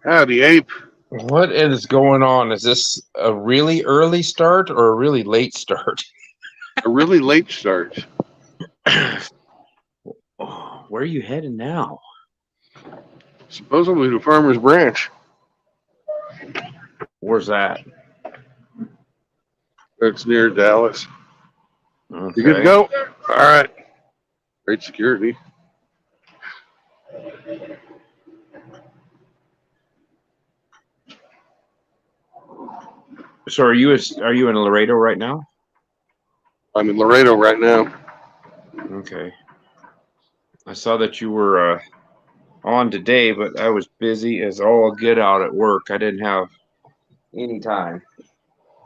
Howdy, Ape. What is going on? Is this a really early start or a really late start? A really late start. Where are you heading now? Supposedly to Farmer's Branch. Where's that? That's near Dallas. Okay. You good to go? All right. Great security. So are you in Laredo right now? I'm in Laredo right now. Okay. I saw that you were on today, but I was busy as all get out at work. I didn't have any time.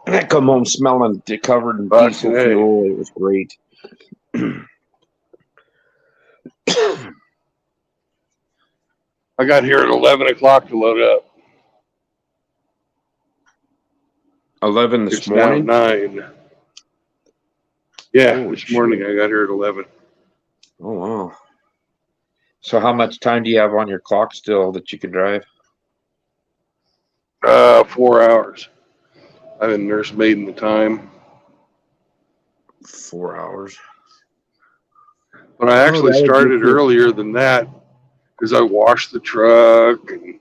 I come home smelling covered in diesel fuel. It was great. I got here at 11 o'clock to load up. 11 this morning? Now 9. Yeah, this morning I got here at 11. Oh, wow. So how much time do you have on your clock still that you can drive? 4 hours. I've been nursemaiding the time. 4 hours. But I actually started earlier than that because I washed the truck and,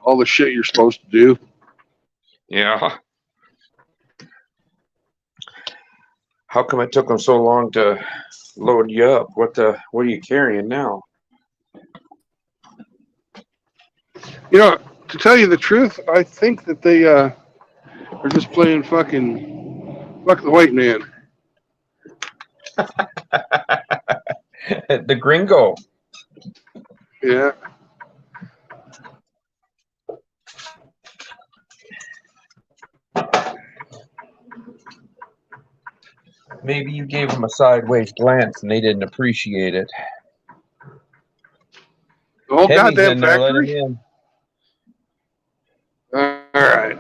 all the shit you're supposed to do. Yeah. How come it took them so long to load you up? What are you carrying now? To tell you the truth, I think that they are just playing fuck the white man. The gringo. Yeah. Maybe you gave them a sideways glance and they didn't appreciate it. The whole goddamn factory? All right.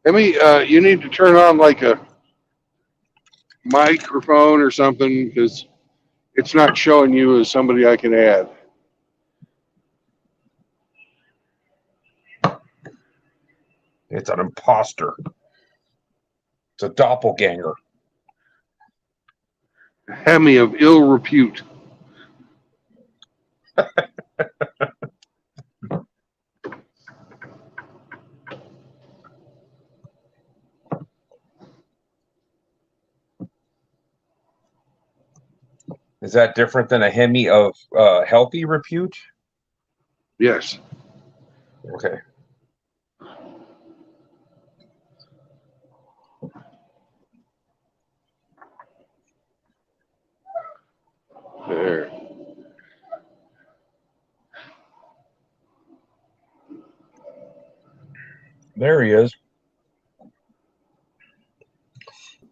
Emmy, you need to turn on like a microphone or something because it's not showing you as somebody I can add. It's an imposter. It's a doppelganger. Hemi of ill repute. Is that different than a Hemi of healthy repute? Yes. Okay. There. There he is.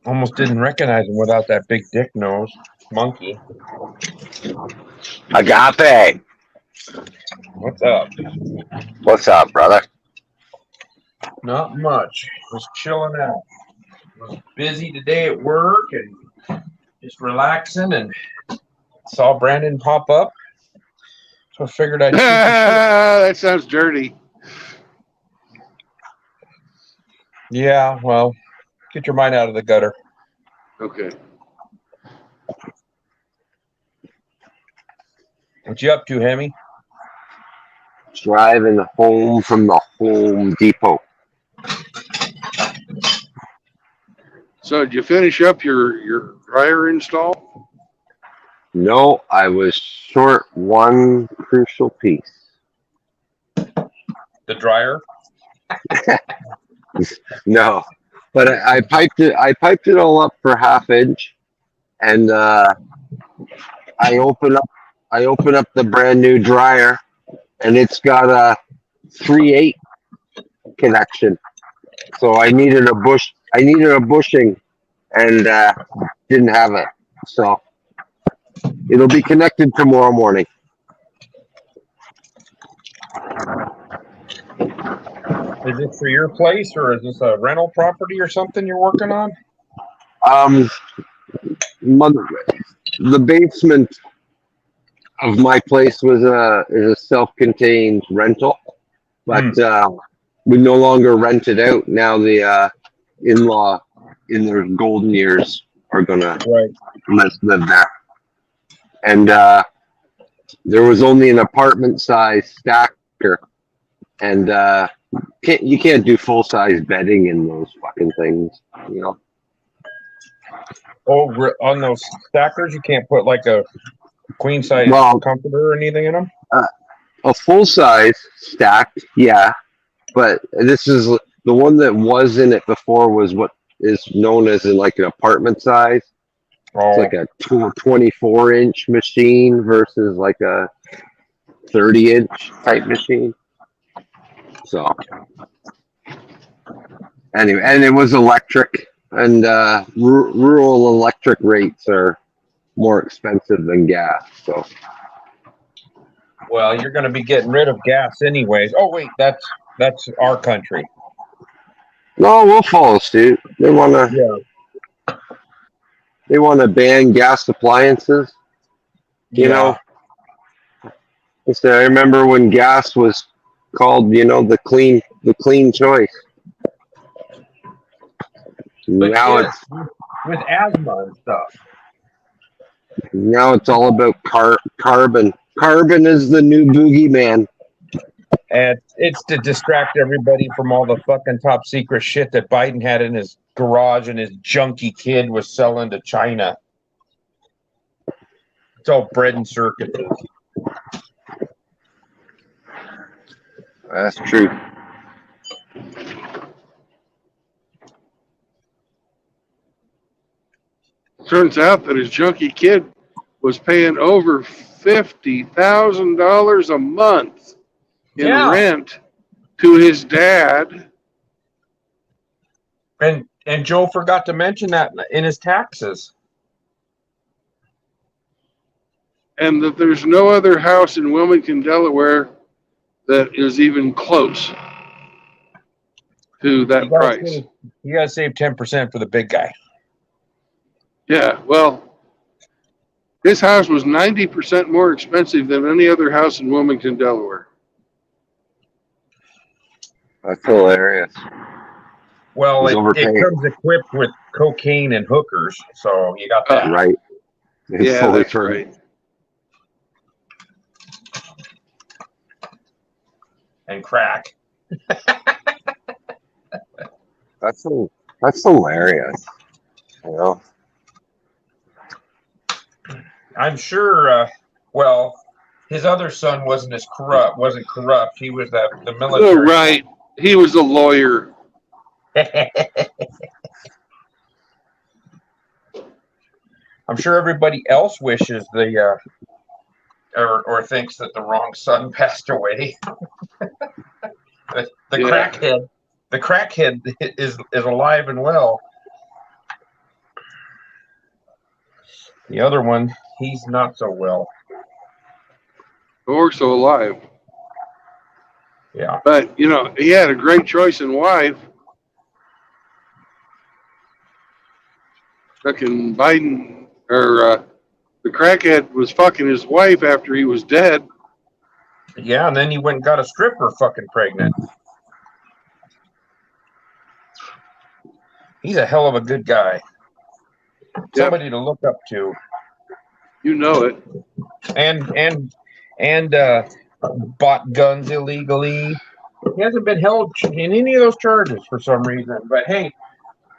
Almost didn't recognize him without that big dick nose. Monkey. Agape. What's up? What's up, brother? Not much. Just chilling out. Was busy today at work and just relaxing, and saw Brandon pop up. So I figured I'd shoot the shit. That sounds dirty. Yeah, well, get your mind out of the gutter. Okay. What you up to, Hemi? Driving home from the Home Depot. So did you finish up your dryer install? No, I was short one crucial piece. The dryer? No, but I piped it. I piped it all up for 1/2 inch, and I open up the brand new dryer, and it's got a 3/8 connection. So I needed a bushing, and didn't have it. So it'll be connected tomorrow morning. Is this for your place, or is this a rental property or something you're working on? Mother, the basement of my place is a self-contained rental, but we no longer rent it out. Now the in-law in their golden years are gonna let's live there. And there was only an apartment size stacker, and you can't do full size bedding in those fucking things, you know. Oh, on those stackers, you can't put like a queen size comforter or anything in them? A full size stacked, yeah. But this is the one that was in it before was what is known as like an apartment size. Oh. It's like a 24-inch machine versus like a 30-inch type machine. So anyway, and it was electric, and rural electric rates are more expensive than gas. So, well, you're going to be getting rid of gas anyways. Oh wait, that's our country. No, we'll follow suit. They want to ban gas appliances. You know. So I remember when gas was called, the clean choice. But now it's with asthma and stuff. Now it's all about carbon. Carbon is the new boogeyman. And it's to distract everybody from all the fucking top secret shit that Biden had in his garage and his junkie kid was selling to China. It's all bread and circuses. That's true. Turns out that his junkie kid was paying over $50,000 a month in rent to his dad. And Joe forgot to mention that in his taxes. And that there's no other house in Wilmington, Delaware that is even close to that price. You got to save 10% for the big guy. Yeah, well, his house was 90% more expensive than any other house in Wilmington, Delaware. That's hilarious. Well, it comes equipped with cocaine and hookers, so you got that. Right. Yeah, that's right. And crack. That's hilarious. You know? I'm sure. Well, his other son wasn't corrupt. He was the military. Oh, right. He was a lawyer. I'm sure everybody else wishes or thinks that the wrong son passed away. The crackhead is alive and well. The other one, he's not so well. Or so alive. Yeah. But, he had a great choice in wife. Fucking Biden, or the crackhead was fucking his wife after he was dead. Yeah, and then he went and got a stripper fucking pregnant. He's a hell of a good guy. Somebody to look up to. You know it. And bought guns illegally. He hasn't been held in any of those charges for some reason. But hey,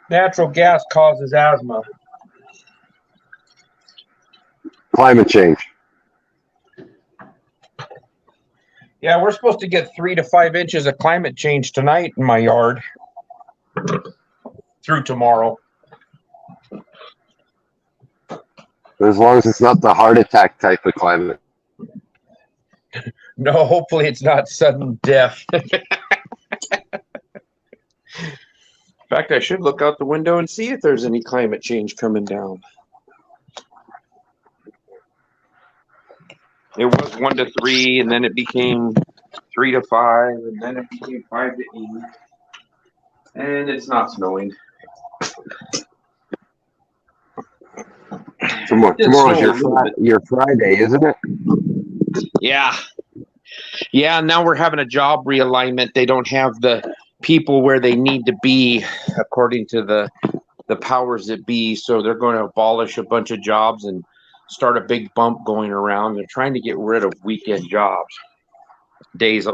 natural gas causes asthma. Climate change. Yeah, we're supposed to get 3 to 5 inches of climate change tonight in my yard. Through tomorrow. As long as it's not the heart attack type of climate. No, hopefully it's not sudden death. In fact, I should look out the window and see if there's any climate change coming down. It was 1 to 3, and then it became 3 to 5, and then it became 5 to 8. And it's not snowing. Tomorrow's snow a little bit. your Friday, isn't it? Yeah. Yeah, now we're having a job realignment. They don't have the people where they need to be according to the powers that be. So they're going to abolish a bunch of jobs and start a big bump going around. They're trying to get rid of weekend jobs, days,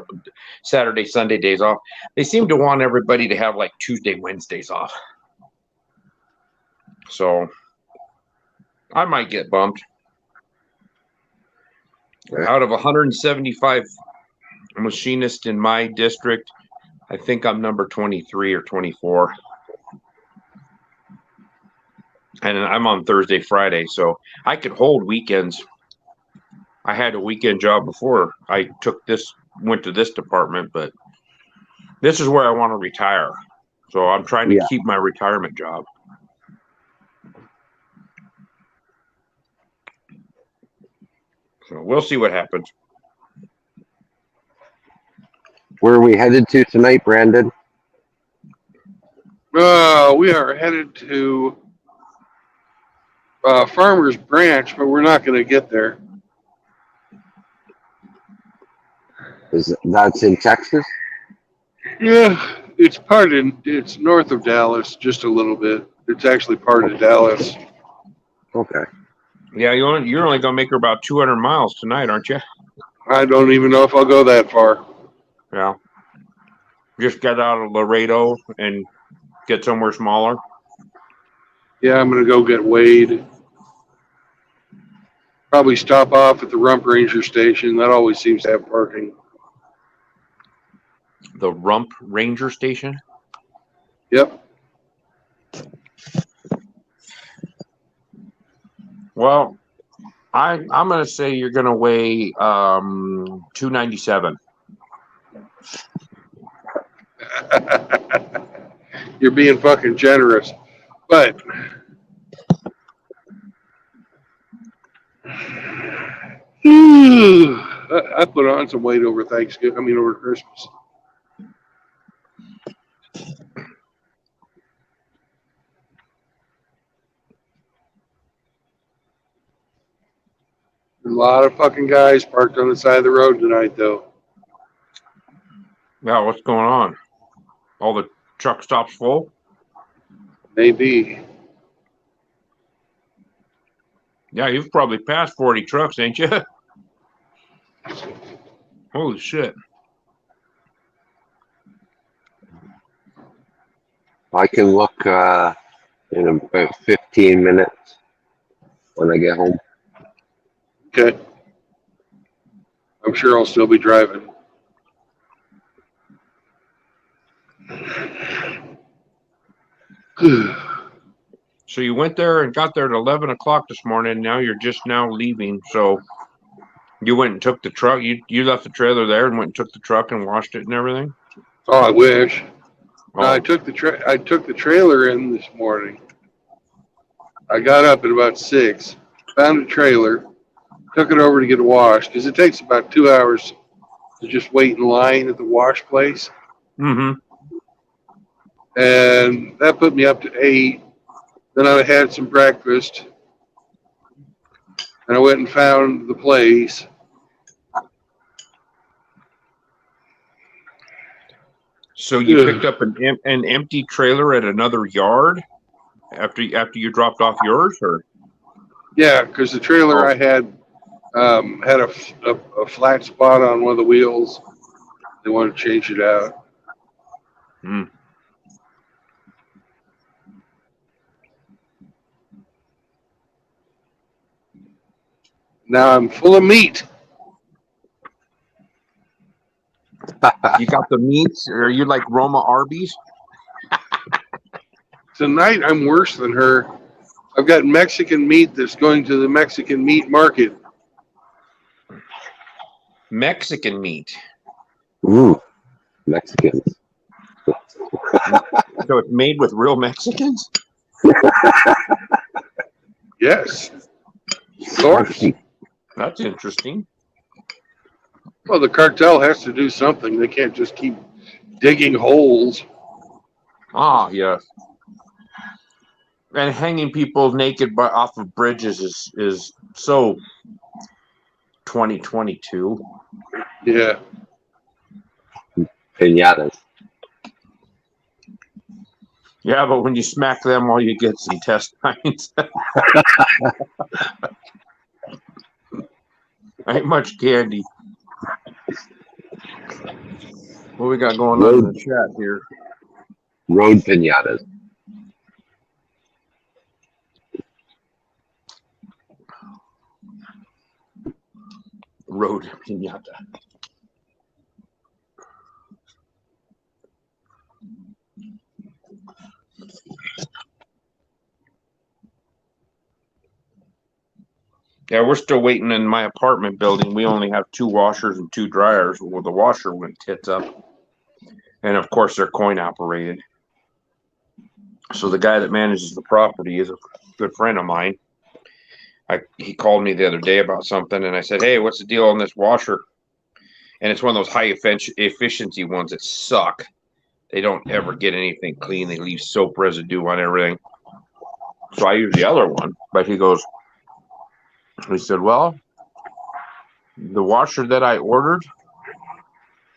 Saturday, Sunday days off. They seem to want everybody to have like Tuesday, Wednesdays off. So I might get bumped. Out of 175 machinists in my district, I think I'm number 23 or 24. And I'm on Thursday, Friday, so I could hold weekends. I had a weekend job before I went to this department, but this is where I want to retire. So I'm trying to keep my retirement job. So we'll see what happens. Where are we headed to tonight, Brandon? We are headed to Farmers Branch, but we're not going to get there. That's in Texas? Yeah, it's north of Dallas, just a little bit. It's actually part of Dallas. Okay. Yeah, you're only going to make her about 200 miles tonight, aren't you? I don't even know if I'll go that far. Yeah. Just get out of Laredo and get somewhere smaller. Yeah, I'm going to go get Wade. Probably stop off at the Rump Ranger station. That always seems to have parking. The Rump Ranger station? Yep. Well, I'm going to say you're going to weigh 297. You're being fucking generous. But I put on some weight over over Christmas. A lot of fucking guys parked on the side of the road tonight, though. Yeah, what's going on? All the truck stops full? Maybe. Yeah, you've probably passed 40 trucks, ain't you? Holy shit. I can look in about 15 minutes when I get home. Okay. I'm sure I'll still be driving. So you went there and got there at 11 o'clock this morning. Now you're just now leaving. So you went and took the truck. You left the trailer there and went and took the truck and washed it and everything? Oh, I wish. Oh. No, I took the trailer in this morning. I got up at about 6, found a trailer, took it over to get it washed, because it takes about 2 hours to just wait in line at the wash place. Mm-hmm. And that put me up to 8. Then I had some breakfast, and I went and found the place. So you picked up an empty trailer at another yard after you dropped off yours, or? Yeah, because the trailer I had had a flat spot on one of the wheels. They wanted to change it out. Hmm. Now I'm full of meat. You got the meats? Or are you like Roma Arby's? Tonight I'm worse than her. I've got Mexican meat that's going to the Mexican meat market. Mexican meat. Ooh, Mexicans. So it's made with real Mexicans? Yes. Of course. That's interesting. Well, the cartel has to do something. They can't just keep digging holes. Ah, yes. And hanging people naked off of bridges is so 2022. Yeah. Pinatas. Yeah, but when you smack them, all you get's intestines. Ain't much candy. What we got going on in the chat here? Road pinatas. Road pinata. Yeah, we're still waiting in my apartment building. We only have 2 washers and 2 dryers. Well, the washer went tits up. And of course, they're coin operated. So the guy that manages the property is a good friend of mine. He called me the other day about something, and I said, "Hey, what's the deal on this washer?" And it's one of those high efficiency ones that suck. They don't ever get anything clean. They leave soap residue on everything. So I use the other one. But he said, "Well, the washer that I ordered,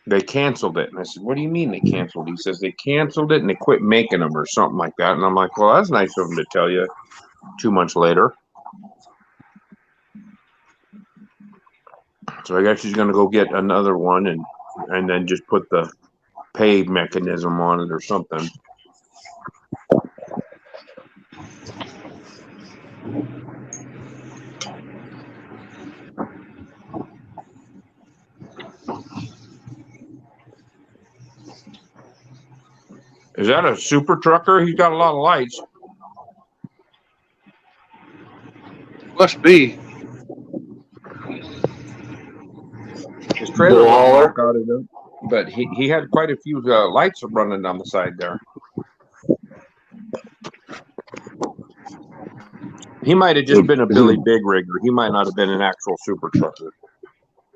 they canceled it." And I said, "What do you mean they canceled it?" He says, "They canceled it and they quit making them or something like that." And I'm like, "Well, that's nice of them to tell you 2 months later." So I guess he's going to go get another one and then just put the pay mechanism on it or something. Is that a super trucker? He's got a lot of lights. Must be. His trailer Bull hauler? was out of it, but he had quite a few lights running down the side there. He might have just been a Billy Big Rigger. He might not have been an actual super trucker.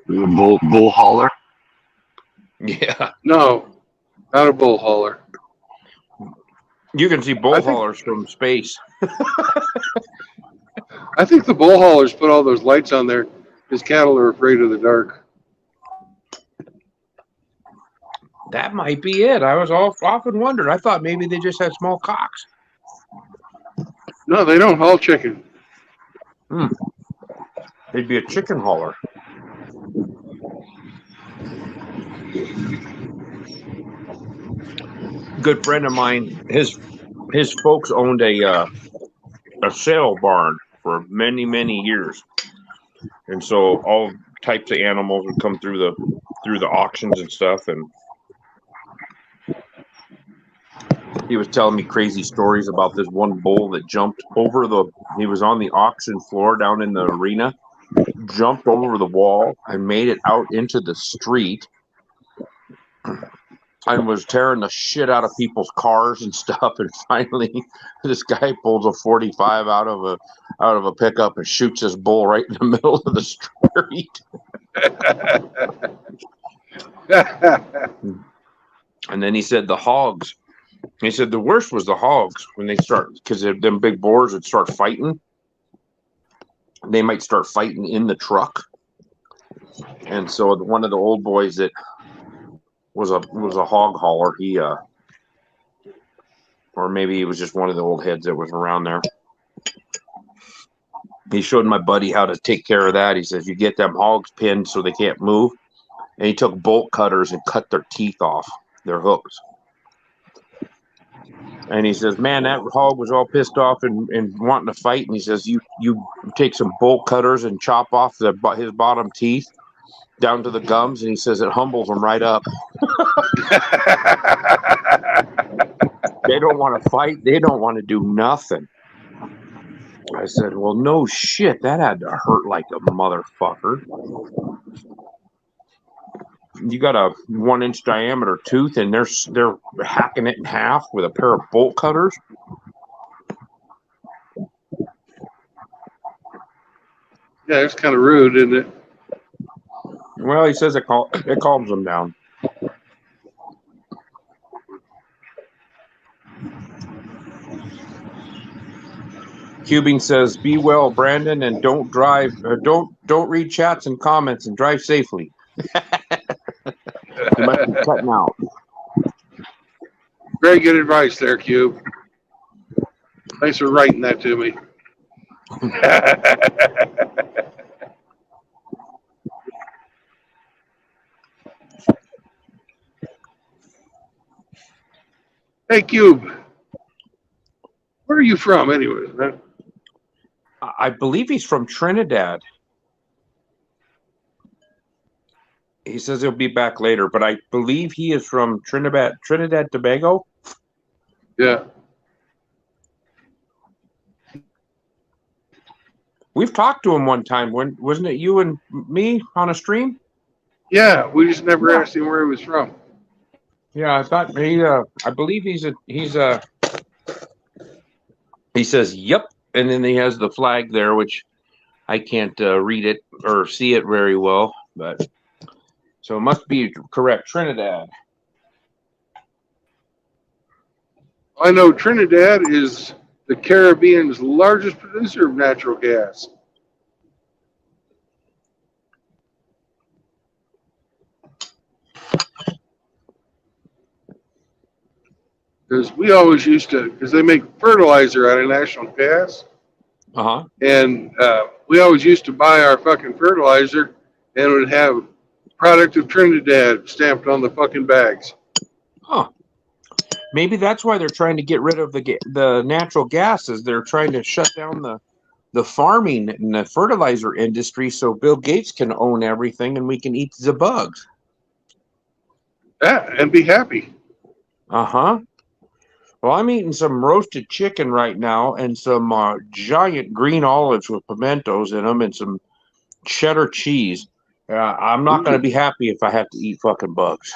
Bull hauler? Yeah. No, not a bull hauler. You can see bull haulers from space. I think the bull haulers put all those lights on there because cattle are afraid of the dark. That might be it. I was often wondered. I thought maybe they just had small cocks. No, they don't haul chicken. They'd be a chicken hauler. Good friend of mine, his folks owned a sale barn for many, many years, and so all types of animals would come through the auctions and stuff. And he was telling me crazy stories about this one bull that jumped over he was on the auction floor down in the arena, jumped over the wall and made it out into the street and was tearing the shit out of people's cars and stuff. And finally this guy pulls a 45 out of a pickup and shoots this bull right in the middle of the street. And then he said the hogs. He said the worst was the hogs when they start, because them big boars would start fighting. They might start fighting in the truck. And so one of the old boys that was a hog hauler, or maybe he was just one of the old heads that was around there. He showed my buddy how to take care of that. He says, you get them hogs pinned so they can't move. And he took bolt cutters and cut their teeth off, their hooks. And he says, man, that hog was all pissed off and wanting to fight. And he says, you take some bolt cutters and chop off his bottom teeth down to the gums. And he says it humbles them right up. They don't want to fight. They don't want to do nothing. I said, well, no shit. That had to hurt like a motherfucker. You got a 1-inch diameter tooth and they're hacking it in half with a pair of bolt cutters. Yeah, it's kind of rude, isn't it? Well, he says it calms him down. Cubing says, "Be well, Brandon, and don't drive. Don't read chats and comments, and drive safely." He must be cutting out. Very good advice there, Cube. Thanks for writing that to me. Hey, Cube. Where are you from, anyway, man? I believe he's from Trinidad. He says he'll be back later, but I believe he is from Trinidad, Tobago. Yeah. We've talked to him one time. When wasn't it you and me on a stream? Yeah, we just never asked him where he was from. Yeah, I thought he. I believe he says yep, and then he has the flag there, which I can't read it or see it very well, but so it must be correct. Trinidad. I know Trinidad is the Caribbean's largest producer of natural gas. Because we always used to, because they make fertilizer out of natural gas, and we always used to buy our fucking fertilizer, and it would have product of Trinidad stamped on the fucking bags. Huh. Maybe that's why they're trying to get rid of the natural gases. They're trying to shut down the farming and the fertilizer industry so Bill Gates can own everything and we can eat the bugs. Yeah, and be happy. Uh-huh. Well, I'm eating some roasted chicken right now and some giant green olives with pimentos in them and some cheddar cheese. I'm not going to be happy if I have to eat fucking bugs.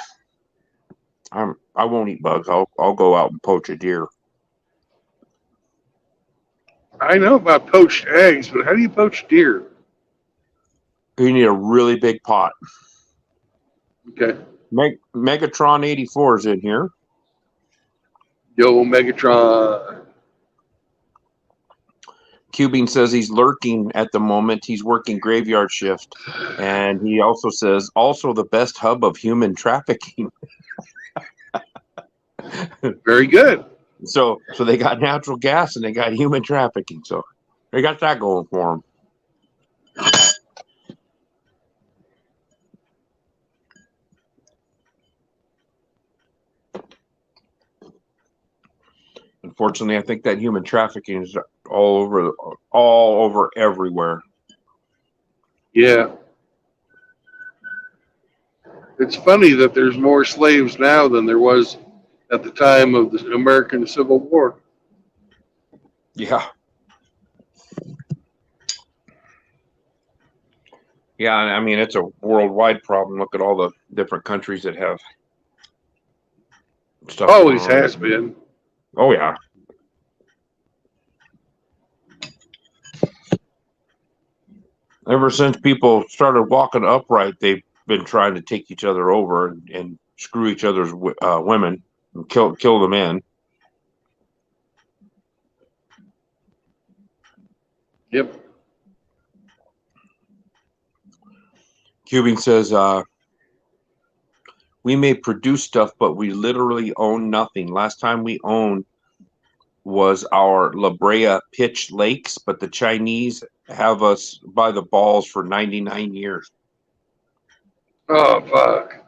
I won't eat bugs. I'll go out and poach a deer. I know about poached eggs, but how do you poach deer? You need a really big pot. Okay. Megatron 84 is in here. Yo, Megatron. Cubing says he's lurking at the moment. He's working graveyard shift. And he also says, also the best hub of human trafficking. Very good. So they got natural gas and they got human trafficking. So they got that going for them. Unfortunately, I think that human trafficking is all over everywhere. Yeah. It's funny that there's more slaves now than there was at the time of the American Civil War. Yeah. Yeah, I mean, it's a worldwide problem. Look at all the different countries that have stuff. Always has been. Oh, yeah. Ever since people started walking upright, they've been trying to take each other over and screw each other's women and kill the men. Yep. Cubing says, we may produce stuff, but we literally own nothing. Last time we owned was our La Brea pitch lakes, but the Chinese have us by the balls for 99 years. Oh, fuck.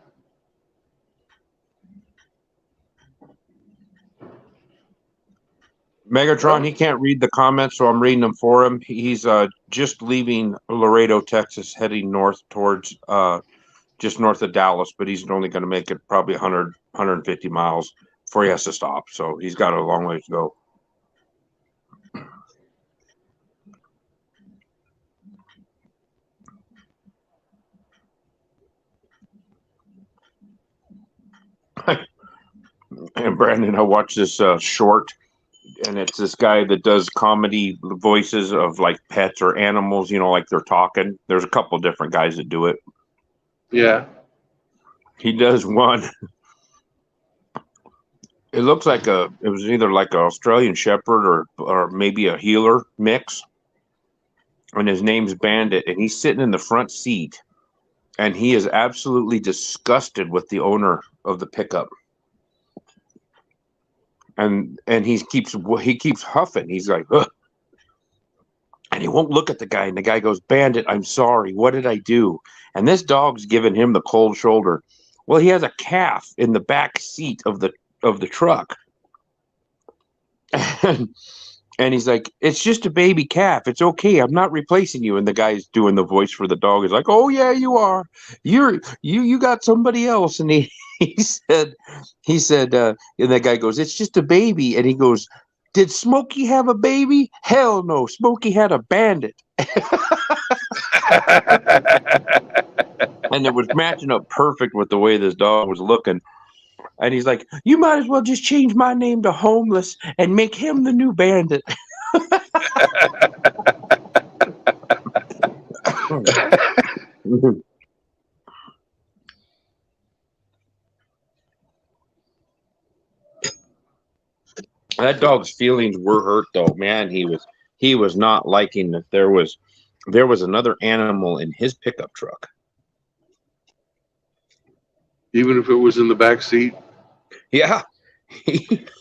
Megatron, he can't read the comments, so I'm reading them for him. He's just leaving Laredo, Texas, heading north towards just north of Dallas, but he's only going to make it probably 100, 150 miles before he has to stop. So he's got a long way to go. And Brandon, I watched this short, and it's this guy that does comedy voices of like pets or animals, like they're talking. There's a couple of different guys that do it. Yeah. He does one. It looks like it was either like an Australian Shepherd or maybe a Heeler mix. And his name's Bandit, and he's sitting in the front seat, and he is absolutely disgusted with the owner of the pickup. And he keeps huffing. He's like, ugh. And he won't look at the guy. And the guy goes, Bandit, I'm sorry. What did I do? And this dog's giving him the cold shoulder. Well, he has a calf in the back seat of the truck. And he's like, it's just a baby calf. It's okay. I'm not replacing you. And the guy's doing the voice for the dog. He's like, oh yeah, you are. You got somebody else. And he said, and that guy goes, it's just a baby. And he goes, did Smokey have a baby? Hell no. Smokey had a bandit. And it was matching up perfect with the way this dog was looking. And he's like, you might as well just change my name to Homeless and make him the new Bandit. That dog's feelings were hurt, though. Man, he was not liking that there was another animal in his pickup truck. Even if it was in the back seat. Yeah.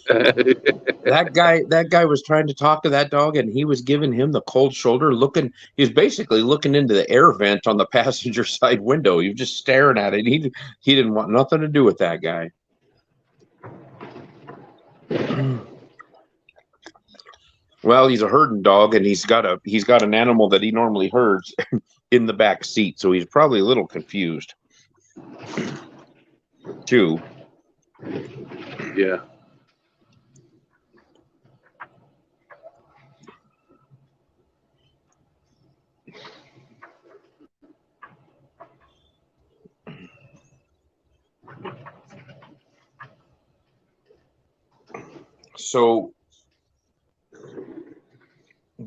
That guy was trying to talk to that dog, and he was giving him the cold shoulder, he was basically looking into the air vent on the passenger side window. He was just staring at it. He didn't want nothing to do with that guy. Well, he's a herding dog, and he's got an animal that he normally herds in the back seat, so he's probably a little confused too. Yeah. So,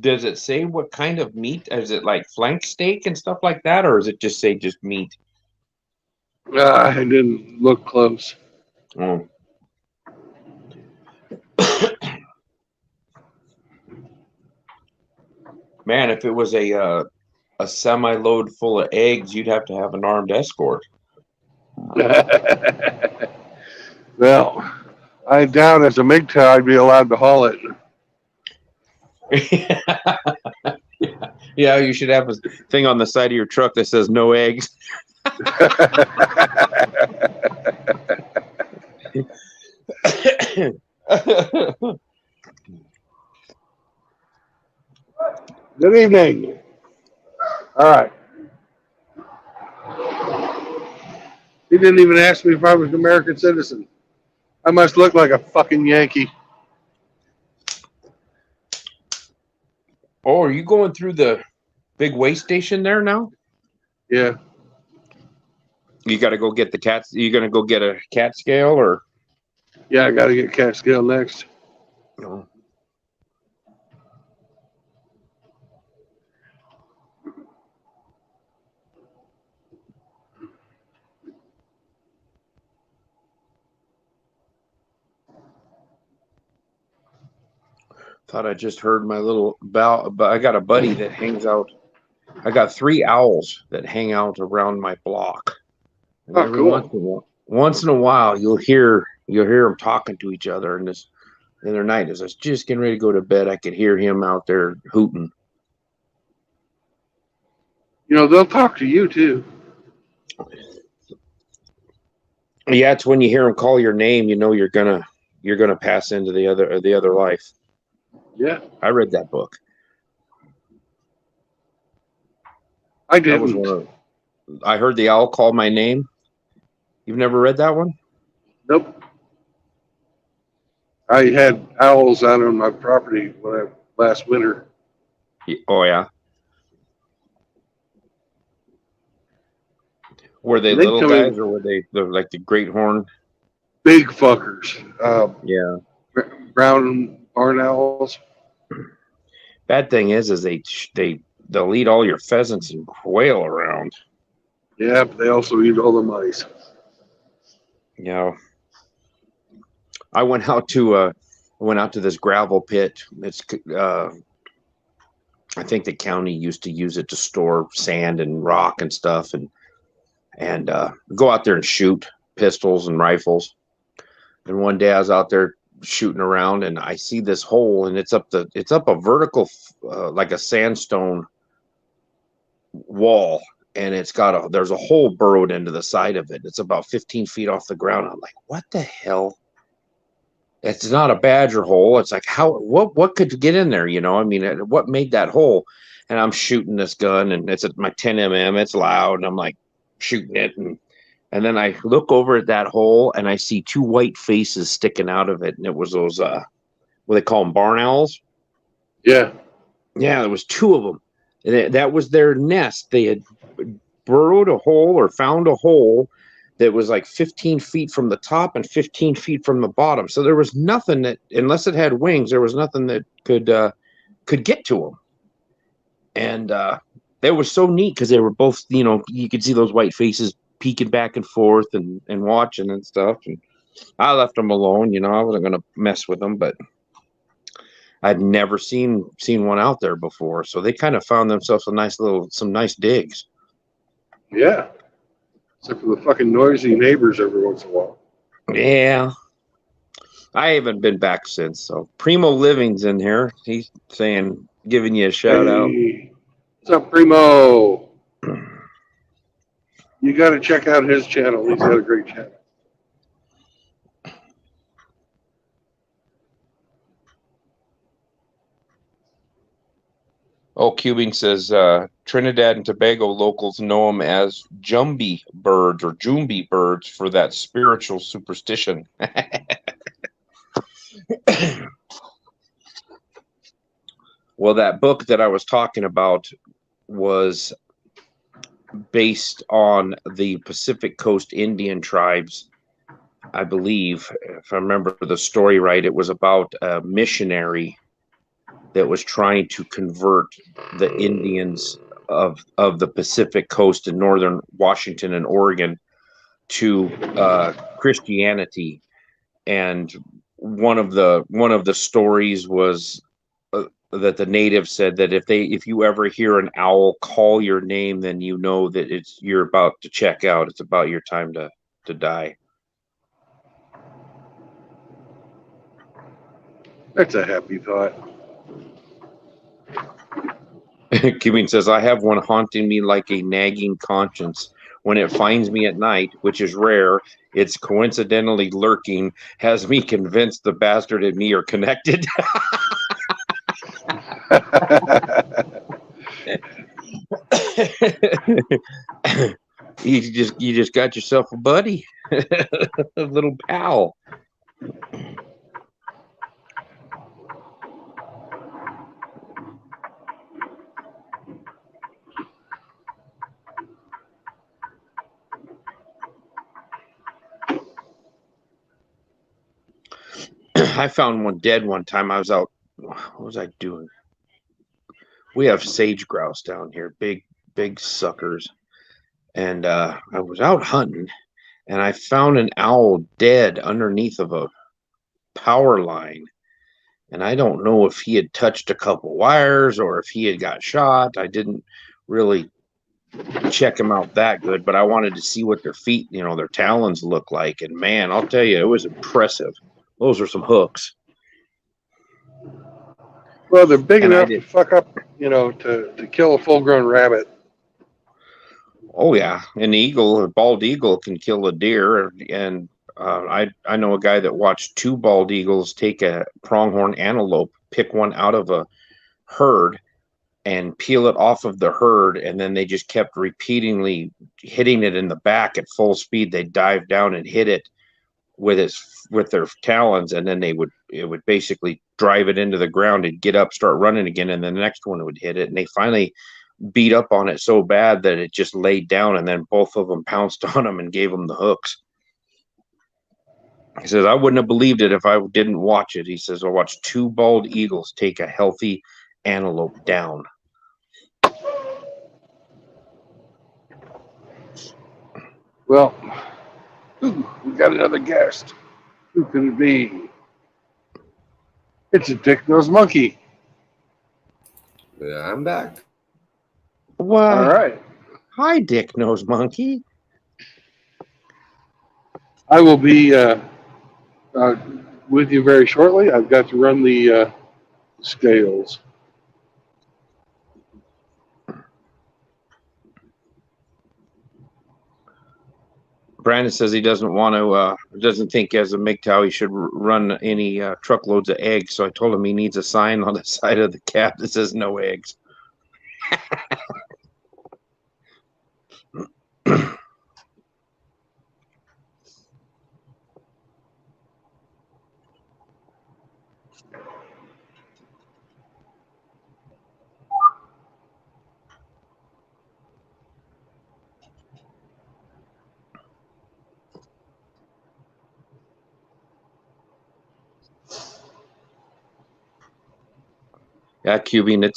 does it say what kind of meat? Is it like flank steak and stuff like that, or does it just say just meat? I didn't look close. Oh. Man, if it was a semi-load full of eggs, you'd have to have an armed escort. Well, I doubt as a MGTOW I'd be allowed to haul it. Yeah, you should have a thing on the side of your truck that says no eggs. Good evening. All right. He didn't even ask me if I was an American citizen. I must look like a fucking Yankee. Oh, are you going through the big weigh station there now? Yeah. You got to go get the cats. You gonna go get a cat scale or? Yeah, I got to get cat scale next. No. Thought I just heard my little bow, but I got a buddy that hangs out. I got 3 owls that hang out around my block. And Oh, every cool. once in a while, you'll hear them talking to each other. And this the other night, as I was just getting ready to go to bed, I could hear him out there hooting. You know, they'll talk to you too. Yeah, it's when you hear them call your name, you know you're gonna pass into the other life. Yeah. I read that book. I That was didn't. I heard the owl call my name. You've never read that one? Nope. I had owls out on my property last winter. Oh yeah. Were they They little come guys in or were they like the great horn? big fuckers. Yeah. Brown barn owls. Bad thing is they'll eat all your pheasants and quail around. Yeah, but they also eat all the mice. You know, I went out to this gravel pit. It's I think the county used to use it to store sand and rock and stuff, and go out there and shoot pistols and rifles. And one day I was out there shooting around, and I see this hole, and it's up a vertical, like a sandstone wall, and there's a hole burrowed into the side of it. It's about 15 feet off the ground. I'm like, what the hell? It's not a badger hole. It's like, what could get in there? I mean, what made that hole? And I'm shooting this gun, and it's at my 10 mm. It's loud, and I'm like shooting it, and then I look over at that hole, and I see two white faces sticking out of it, and it was those what they call them, barn owls. Yeah. Yeah, there was two of them. And that was their nest. They had burrowed a hole or found a hole that was like 15 feet from the top and 15 feet from the bottom. So there was nothing that, unless it had wings, there was nothing that could get to them. And that was so neat because they were both, you could see those white faces peeking back and forth and watching and stuff. And I left them alone. I wasn't going to mess with them, but I'd never seen one out there before. So they kind of found themselves some nice digs. Yeah. Except for the fucking noisy neighbors every once in a while. Yeah. I haven't been back since. So Primo Living's in here. He's giving you a shout out. What's up, Primo? You got to check out his channel. He's got a great channel. Oh, Cubing says Trinidad and Tobago locals know them as Jumbie birds or Jumbi birds for that spiritual superstition. Well, that book that I was talking about was based on the Pacific Coast Indian tribes, I believe. If I remember the story right, it was about a missionary that was trying to convert the Indians of the Pacific Coast in northern Washington and Oregon to Christianity. And one of the stories was that the natives said that if you ever hear an owl call your name, then you know that you're about to check out. It's about your time to die. That's a happy thought. Cuban says, I have one haunting me like a nagging conscience. When it finds me at night, which is rare, it's coincidentally lurking, has me convinced the bastard and me are connected. You just got yourself a buddy, a little pal. I found one dead one time. I was out. What was I doing? We have sage grouse down here, big suckers. And I was out hunting, and I found an owl dead underneath of a power line. And I don't know if he had touched a couple wires or if he had got shot. I didn't really check him out that good, but I wanted to see what their feet, their talons look like. And man, I'll tell you, it was impressive. Those are some hooks. Well, they're big enough to fuck up, to kill a full-grown rabbit. Oh yeah, a bald eagle can kill a deer, and I know a guy that watched two bald eagles take a pronghorn antelope, pick one out of a herd, and peel it off of the herd, and then they just kept repeatedly hitting it in the back at full speed. They'd dive down and hit it with their talons, and then it would basically drive it into the ground and get up, start running again, and then the next one would hit it, and they finally beat up on it so bad that it just laid down, and then both of them pounced on them and gave them the hooks. He says, I wouldn't have believed it if I didn't watch it. He says, I watched two bald eagles take a healthy antelope down. Well, ooh, we got another guest. Who could it be? It's a dick-nosed monkey. Yeah, I'm back. All Why, right. hi, Dick Nose Monkey. I will be with you very shortly. I've got to run the scales. Brandon says he doesn't want to, doesn't think as a MGTOW he should run any truckloads of eggs. So I told him he needs a sign on the side of the cab that says no eggs. Yeah, Cubing,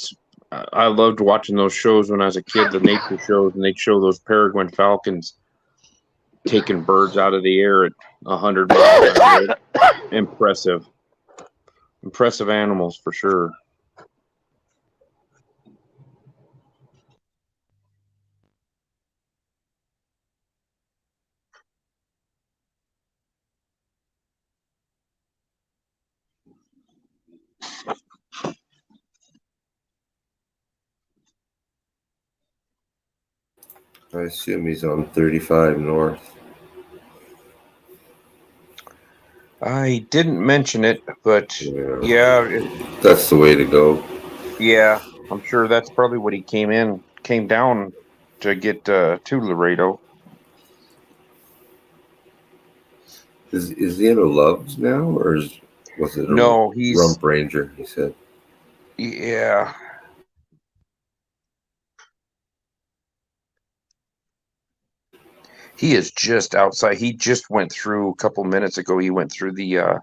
I loved watching those shows when I was a kid, the nature shows, and they'd show those peregrine falcons taking birds out of the air at 100 miles an hour. Impressive. Impressive animals for sure. I assume he's on 35 north. I didn't mention it, but yeah, That's the way to go. yeah, I'm sure that's probably what he came down to get to Laredo. Is he in a Loves now, or was it a No, he's Rump Ranger? He said. yeah. He is just outside. He just went through a couple minutes ago. He went through the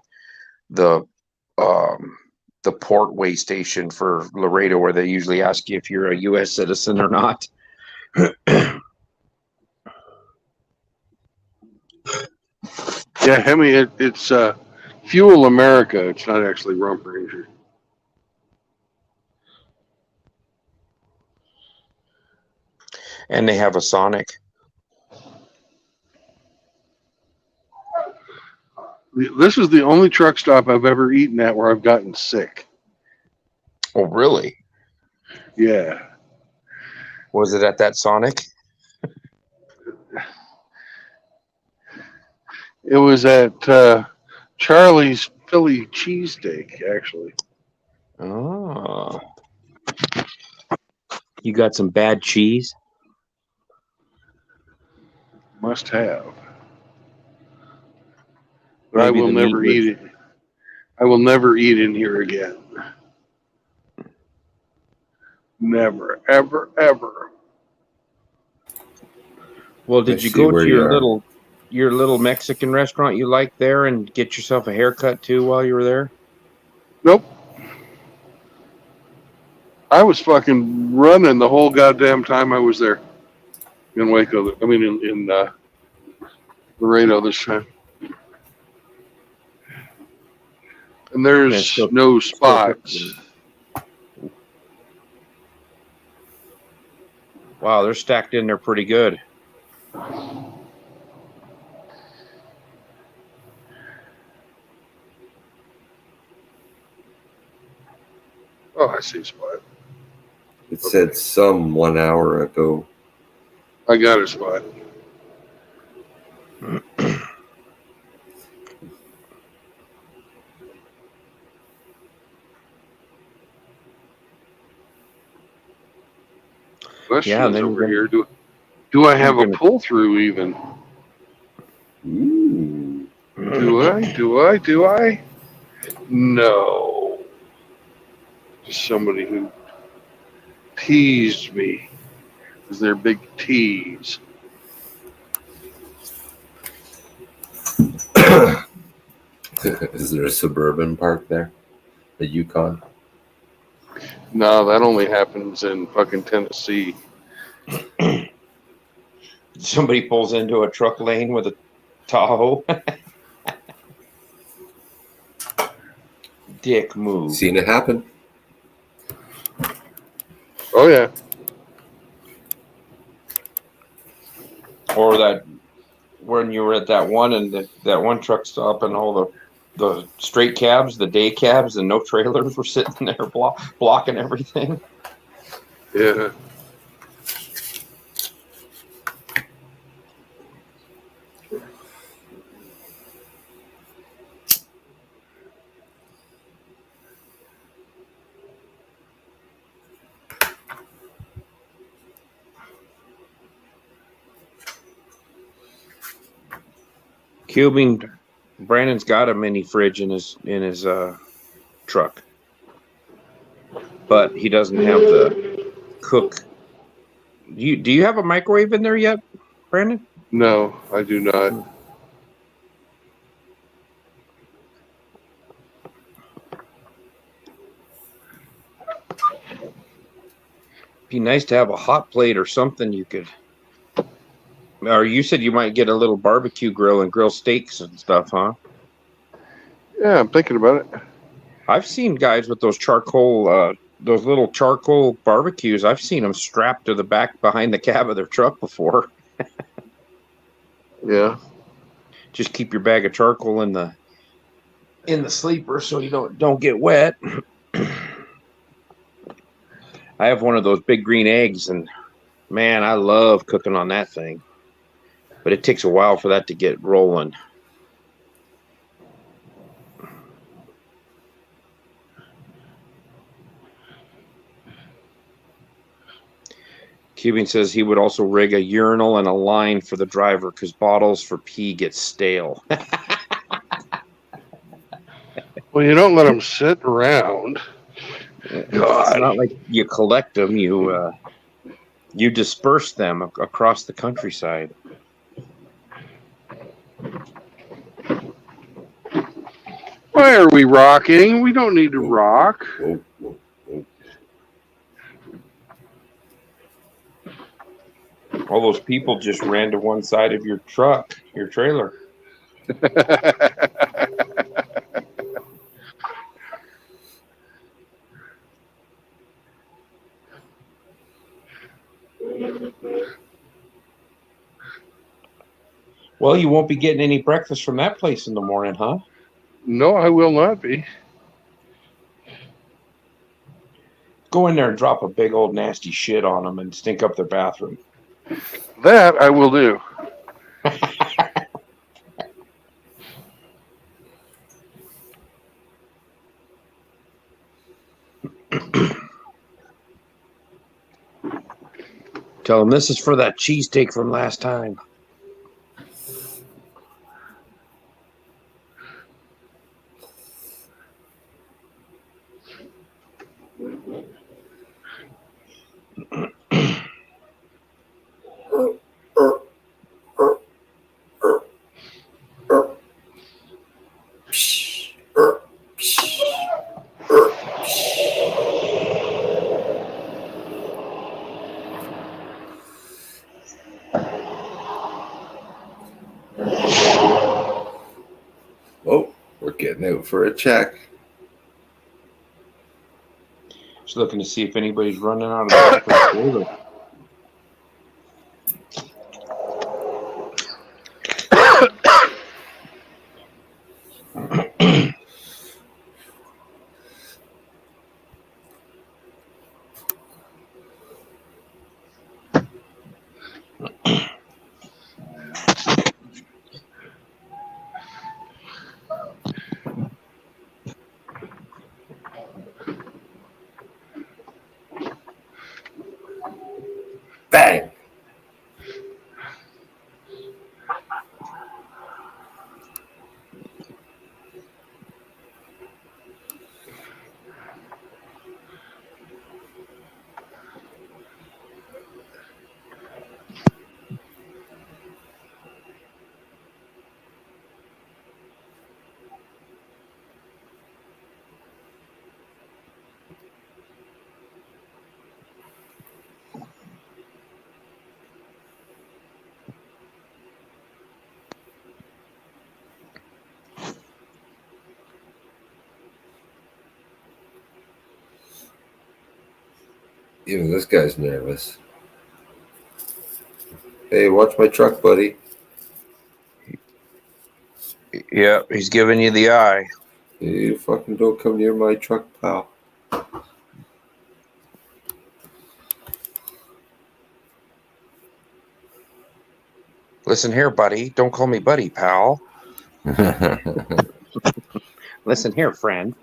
um the portway station for Laredo, where they usually ask you if you're a U.S. citizen or not. Yeah, I mean, it's Fuel America. It's not actually Rump Ranger. And they have a Sonic. This is the only truck stop I've ever eaten at where I've gotten sick. Oh, really? Yeah. Was it at that Sonic? It was at Charlie's Philly cheesesteak, actually. Oh, you got some bad cheese? Must have. But I Maybe will the meat never was. eat it. I will never eat in here again. Never, ever, ever. Well, I did you see go where to you are. your little Mexican restaurant you like there and get yourself a haircut too while you were there? Nope. I was fucking running the whole goddamn time I was there in Waco. I mean, in Laredo this time. And Man, there's no spots. Wow, they're stacked in there pretty good. Oh, I see a spot. It said some 1 hour ago. I got a spot. Yeah, Questions then over here. Do I have a pull through even? Ooh. Do I? No. Just somebody who teased me because they're big teas. Is there a suburban park there? A Yukon? No, that only happens in fucking Tennessee. Somebody pulls into a truck lane with a Tahoe. Dick move. Seen it happen. Oh yeah. Or that when you were at that one and that one truck stop and all the straight cabs, the day cabs, and no trailers were sitting there blocking everything. Yeah. Cubing, Brandon's got a mini fridge in his truck, but he doesn't have the cook. Do you have a microwave in there yet, Brandon? No, I do not. Be nice to have a hot plate or something you could. Or you said you might get a little barbecue grill and grill steaks and stuff, huh? Yeah, I'm thinking about it. I've seen guys with those charcoal, those little charcoal barbecues. I've seen them strapped to the back behind the cab of their truck before. Yeah. Just keep your bag of charcoal in the sleeper so you don't get wet. I have one of those big green eggs, and man, I love cooking on that thing. But it takes a while for that to get rolling. Cuban says he would also rig a urinal and a line for the driver because bottles for pee get stale. Well, you don't let them sit around. It's God. not like you collect them; you disperse them across the countryside. Why are we rocking? We don't need to rock. Whoa, whoa, whoa. All those people just ran to one side of your truck, your trailer. Well, you won't be getting any breakfast from that place in the morning, huh? No, I will not be. Go in there and drop a big old nasty shit on them and stink up their bathroom. That I will do. Tell them this is for that cheesesteak from last time. Oh, we're getting out for a check. Just looking to see if anybody's running out of the back of the trailer. Bang! Even this guy's nervous. Hey, watch my truck, buddy. Yeah, he's giving you the eye. You fucking don't come near my truck, pal. Listen here, buddy. Don't call me buddy, pal. Listen here, friend.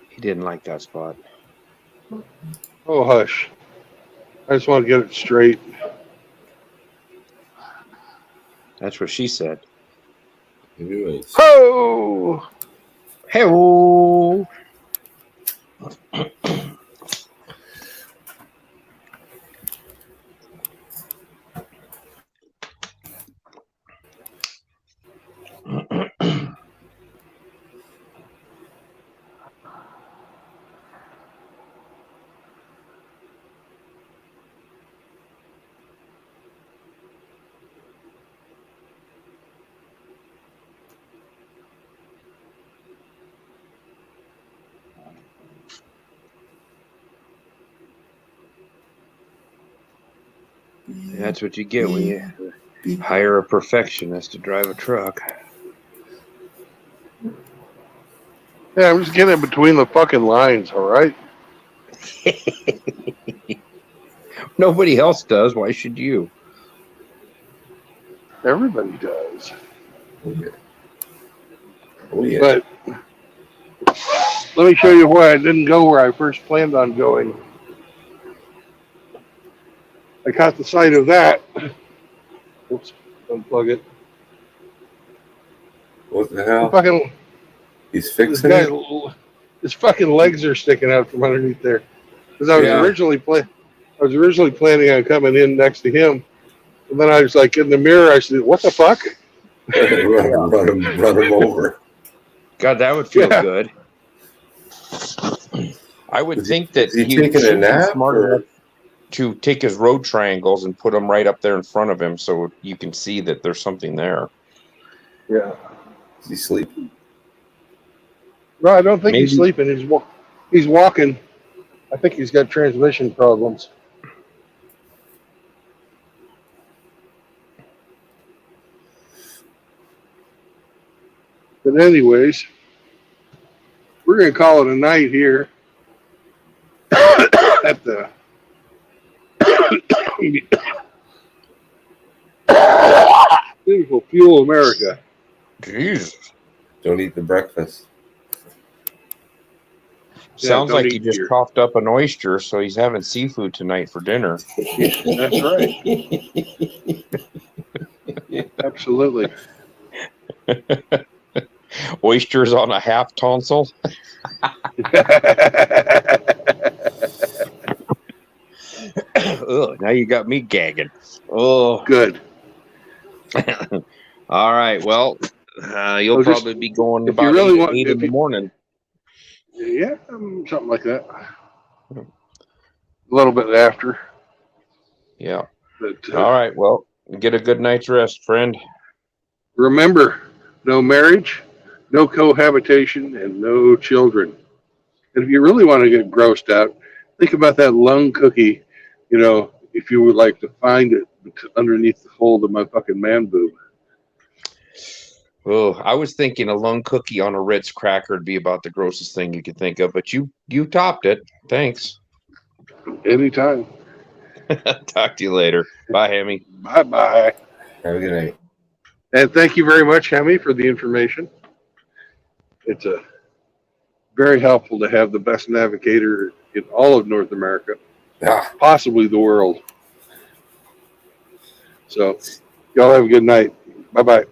He didn't like that spot. Oh, hush. I just want to get it straight. That's what she said. Anyways. Oh! Hey-oh. That's what you get when you hire a perfectionist to drive a truck. Yeah, I'm just getting in between the fucking lines, all right? Nobody else does. Why should you? Everybody does. Oh, yeah. But let me show you why I didn't go where I first planned on going. I caught the sight of that. Oops, unplug it. What the hell? Fucking, He's this fixing guy, it? his fucking legs are sticking out from underneath there. Because I was Yeah. originally planning on coming in next to him, and then I was like in the mirror. I said, "What the fuck?" run him over. God, that would feel Yeah. good. I would Is think that he he taking a should be nap, smart or- enough to take his road triangles and put them right up there in front of him so you can see that there's something there. Yeah. Is he sleeping? No, I don't think he's Maybe- sleeping. He's walking. I think he's got transmission problems. But anyways, we're gonna call it a night here at the beautiful Fuel America. Jesus. Don't eat the breakfast. Sounds don't like he eat just your- coughed up an oyster, so he's having seafood tonight for dinner. That's right. Absolutely. Oysters on a half tonsil. Ugh, now you got me gagging. Oh, Good. all right. Well, you'll Oh, just- probably be going if you about really 8, want- 8 if in the you- morning. Yeah, something like that. A little bit after. Yeah. But All right. Well, get a good night's rest, friend. remember, no marriage, no cohabitation, and no children. And if you really want to get grossed out, think about that lung cookie. You know, if you would like to find it underneath the fold of my fucking man boob. Oh, I was thinking a lung cookie on a Ritz cracker would be about the grossest thing you could think of, but you topped it. Thanks. Anytime. Talk to you later. Bye, Hammy. Bye bye. Have a good night. And thank you very much, Hemi, for the information. It's very helpful to have the best navigator in all of North America, Ah, possibly the world. So Y'all have a good night. Bye-bye.